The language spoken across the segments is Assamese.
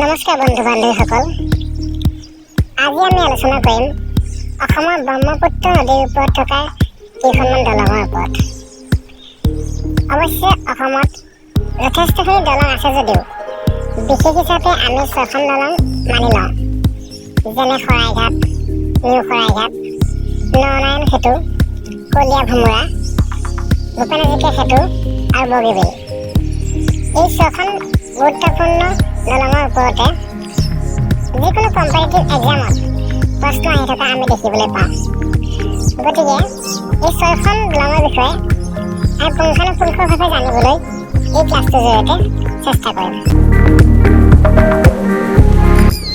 নমস্কাৰ বন্ধু বান্ধৱীসকল, আজি আমি আলোচনা কৰিম অসমৰ ব্ৰহ্মপুত্ৰ নদীৰ ওপৰত থকা কেইখনমান দলঙৰ ওপৰত। অৱশ্যে অসমত যথেষ্টখিনি দলং আছে যদিও বিশেষ হিচাপে আমি 6খন দলং মানি লওঁ, যেনে শৰাইঘাট, নিউ শৰাইঘাট, নৰনাৰায়ণ সেতু, কলীয়া ভোমোৰা, ভূপেন হাজৰিকা সেতু আৰু বগীবিল। এই 6খন গুৰুত্বপূৰ্ণ দলঙৰ ওপৰতে যিকোনো কম্পাৰিটিভ এক্সামত প্ৰশ্ন আহি থকা আমি দেখিবলৈ পাওঁ। গতিকে এই 6খন দলঙৰ বিষয়ে আমি পুংখানুপুংখভাৱে জানিবলৈ এই ক্লাছটোৰ জৰিয়তে চেষ্টা কৰিম।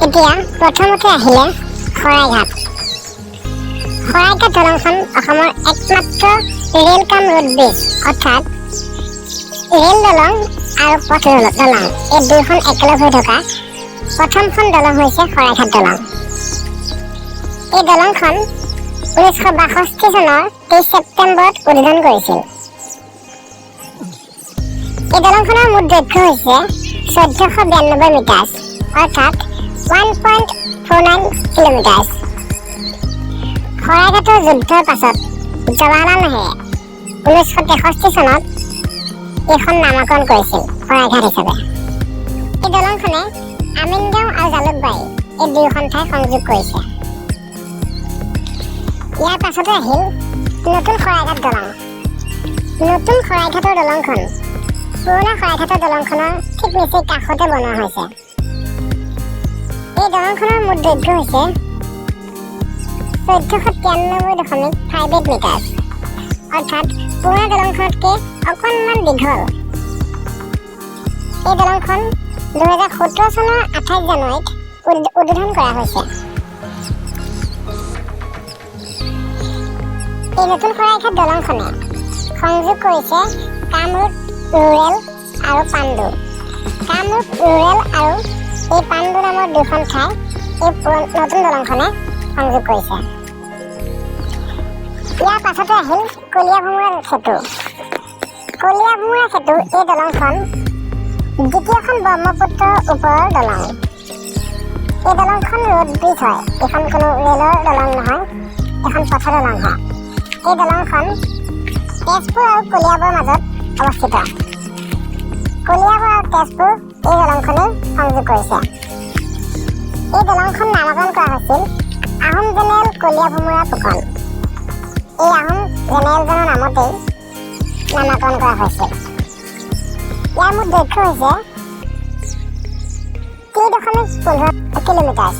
এতিয়া প্ৰথমতে আহিলে শৰাইঘাট। শৰাইঘাট দলংখন অসমৰ একমাত্ৰ ৰেল কাম ৰোড ব্ৰিজ, অৰ্থাৎ ৰেল দলং আৰু পথ দলং এই দুয়োখন একেলগ হৈ থকা প্ৰথমখন দলং হৈছে শৰাইঘাট দলং। এই দলংখন 1962 চনৰ 23 ছেপ্টেম্বৰত উদ্বোধন কৰিছিল। এই দলংখনৰ মুঠ দৈৰ্ঘ্য হৈছে 1492 মিটাৰ, অৰ্থাৎ 1.49 কিলোমিটাৰ। শৰাইঘাটৰ যুদ্ধৰ পাছত জৱাহৰলাল নেহৰুৱে 1963 চনত এইখন নামকৰণ কৰিছিল শৰাইঘাট হিচাপে। এই দলংখনে আমিনগাঁও আৰু জালুকবাৰী এই দুয়োখন ঠাই সংযোগ কৰিছে। ইয়াৰ পাছতে আহিল নতুন শৰাইঘাট দলং। নতুন শৰাইঘাটৰ দলংখন পুৰণা শৰাইঘাটৰ দলংখনৰ ঠিক নিচেই কাষতে বনোৱা হৈছে। এই দলংখনৰ মুঠ দৈৰ্ঘ্য হৈছে 1493.58 মিটাৰ, অৰ্থাৎ পুৰণা দলংখনতকৈ অকণমান দীঘল। এই দলংখন 2017 চনৰ 28 জানুৱাৰীত উদ্বোধন কৰা হৈছে। এই নতুন শৰাইঘাট দলংখনে সংযোগ কৰিছে কামৰূপ ৰুৰেল আৰু পাণ্ডু। কামৰূপ ৰুৰেল আৰু এই পাণ্ডু নামৰ দুখন ঠাই এই নতুন দলংখনে সংযোগ কৰিছে। ইয়াৰ পাছতে আহিল কলীয়া ভোমোৰা সেতু। কলীয়া ভোমোৰা সেতু এই দলংখন দ্বিতীয়খন ব্ৰহ্মপুত্ৰৰ ওপৰৰ দলং। এই দলংখন ৰোড ব্ৰিজ হয়, এইখন কোনো ৰেলৰ দলং নহয়, এখন পথৰ দলং হয়। এই দলংখন তেজপুৰ আৰু কলিয়াবৰৰ মাজত অৱস্থিত। কলিয়াবৰ আৰু তেজপুৰ এই দলংখনেই সংযোগ কৰিছে। এই দলংখন নামকৰণ কৰা হৈছিল আহোম জেনেৰেল কলীয়া ভোমোৰা ফুকন। এই আহোম জেনেৰেলজনৰ নামতেই নামকৰণ কৰা হৈছিল। ইয়াৰ মুঠ দৈৰ্ঘ্য হৈছে 3.15 কিলোমিটাৰ।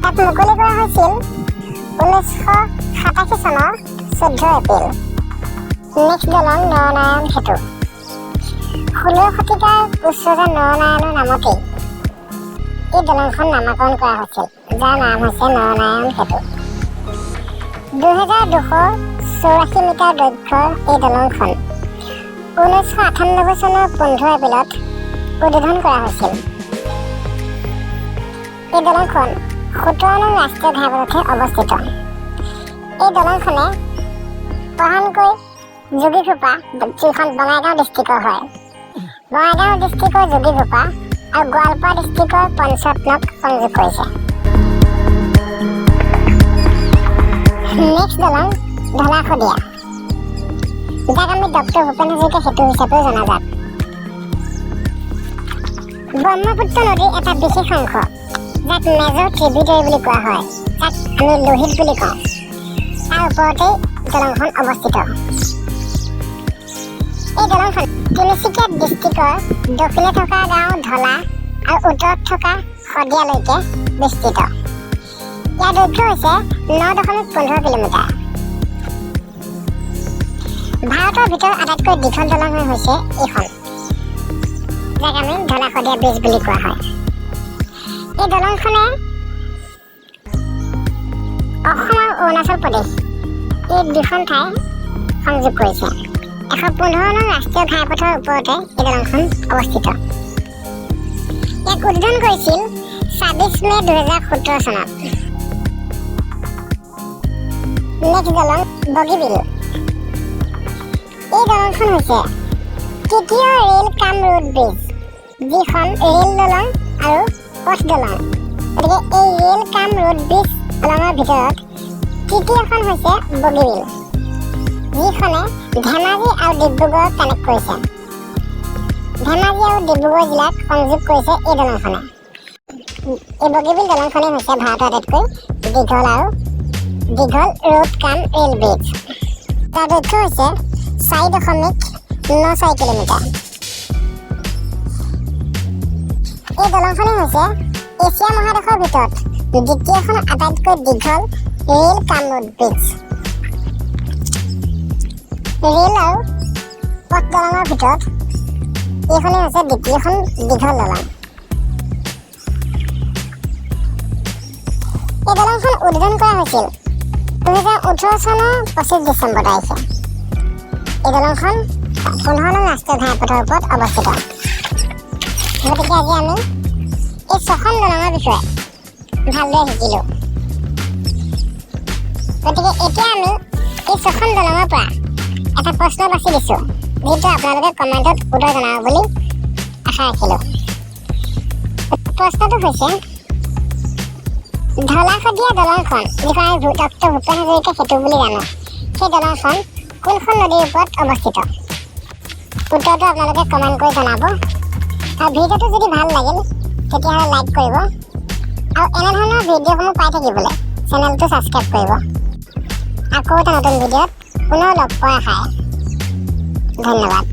তাত মুকলি কৰা হৈছিল 1987 চনৰ 14 এপ্ৰিল। নেক্সট দলং নৰনাৰায়ণ সেতু। 16 শতিকাৰ কোচৰজা নৰনাৰায়ণৰ নামতেই এই দলংখন নামকৰণ কৰা হৈছিল, যাৰ নাম হৈছে নৰনাৰায়ণ সেতু। 2284 মিটাৰ দৈৰ্ঘ্যৰ এই দলংখন 1998 চনৰ 15 এপ্ৰিলত উদ্বোধন কৰা হৈছিল। এই দলংখন 17 নং ৰাষ্ট্ৰীয় ঘাইপথতে অৱস্থিত। এই দলংখনে প্ৰধানকৈ যোগীঘোপা, যিখন বঙাইগাঁও ডিষ্ট্ৰিক্টৰ হয়, বঙাইগাঁও ডিষ্ট্ৰিক্টৰ যোগীঘোপা আৰু গোৱালপাৰা ডিষ্ট্ৰিক্টৰ পঞ্চৰত্নক সংযোগ কৰিছে। নেক্সট দলং ঢলা-শদিয়া, যাক আমি ডক্টৰ ভূপেন হাজৰিকা সেতু হিচাপেও জনাজাত। ব্ৰহ্মপুত্ৰ নদীৰ এটা বিশেষ অংশ, যাক মেজৰ ট্ৰিবিউটাৰী বুলি কোৱা হয়, যাক আমি লোহিত বুলি কওঁ, তাৰ ওপৰতেই দলংখন অৱস্থিত। এই দলংখন তিনিচুকীয়া ডিষ্ট্ৰিক্টৰ দক্ষিণে থকা গাঁও ঢলা আৰু উত্তৰত থকা শদিয়ালৈকে বিস্তৃত। ইয়াৰ দৈৰ্ঘ্য হৈছে 9.15 কিলোমিটাৰ। ভাৰতৰ ভিতৰত আটাইতকৈ দীঘল দলং হৈছে এইখন, যাক আমি ঢলা-শদিয়া ব্ৰিজ বুলি কোৱা হয়। এই দলংখনে অসম আৰু অৰুণাচল প্ৰদেশ এই দুখন ঠাই সংযোগ কৰিছে। 115 নং ৰাষ্ট্ৰীয় ঘাইপথৰ ওপৰতে এই দলংখন অৱস্থিত। ইয়াক উদ্বোধন কৰিছিল 26 মে 2017 চনত। নেক্সট দলং বগীবিল। এই দলংখন হৈছে তৃতীয় ৰেল কাম ৰোড ব্ৰিজ, যিখন ৰেল দলং আৰু পথ দলং। গতিকে এই ৰেল কাম ৰোড ব্ৰিজ দলঙৰ ভিতৰত তৃতীয়খন হৈছে বগীবিল, যিখনে ধেমাজি আৰু ডিব্ৰুগড়ক কানেক্ট কৰিছে। ধেমাজি আৰু ডিব্ৰুগড় জিলাক সংযোগ কৰিছে এই দলংখনে। এই বগীবিল দলংখনেই হৈছে ভাৰতৰ আটাইতকৈ দীঘল ৰোড কাম ৰেল ব্ৰিজ। তাৰ দৈৰ্ঘ্য হৈছে 4.94 কিলোমিটাৰ। এই দলংখনেই হৈছে এছিয়া মহাদেশৰ ভিতৰত দ্বিতীয়খন আটাইতকৈ দীঘল ৰেল কাম ৰোড ব্ৰিজ। ৰেল আৰু পথ দলঙৰ ভিতৰত এইখনেই হৈছে দ্বিতীয়খন দীঘল দলং। এই দলংখন উদ্বোধন কৰা হৈছিল 2018 চনৰ 25 ডিচেম্বৰ তাৰিখে। এই দলংখন 15 নং ৰাষ্ট্ৰীয় ঘাইপথৰ ওপৰত অৱস্থিত। গতিকে আজি আমি এই 6খন দলঙৰ বিষয়ে ভালদৰে শিকিলোঁ। গতিকে এতিয়া আমি এই 6খন দলঙৰ পৰা এটা প্ৰশ্ন বাছি দিছোঁ, যিটো আপোনালোকে কমেণ্টত উত্তৰ জনাব বুলি আশা ৰাখিলোঁ। প্ৰশ্নটো হৈছে, ঢলা-শদিয়া দলংখন, যিখন আমি ডক্টৰ ভূপেন হাজৰিকা সেতু বুলি জানো, সেই দলংখন কোনখন নদীৰ ওপৰত অৱস্থিত? উত্তৰটো আপোনালোকে কমেণ্ট কৰি জনাব। আৰু ভিডিঅ'টো যদি ভাল লাগিল তেতিয়াহ'লে লাইক কৰিব, আৰু এনেধৰণৰ ভিডিঅ'সমূহ পাই থাকিবলৈ চেনেলটো ছাবস্ক্ৰাইব কৰিব। আকৌ এটা নতুন ভিডিঅ'ত পুনৰ লগ পোৱাৰ আশাৰে ধন্যবাদ।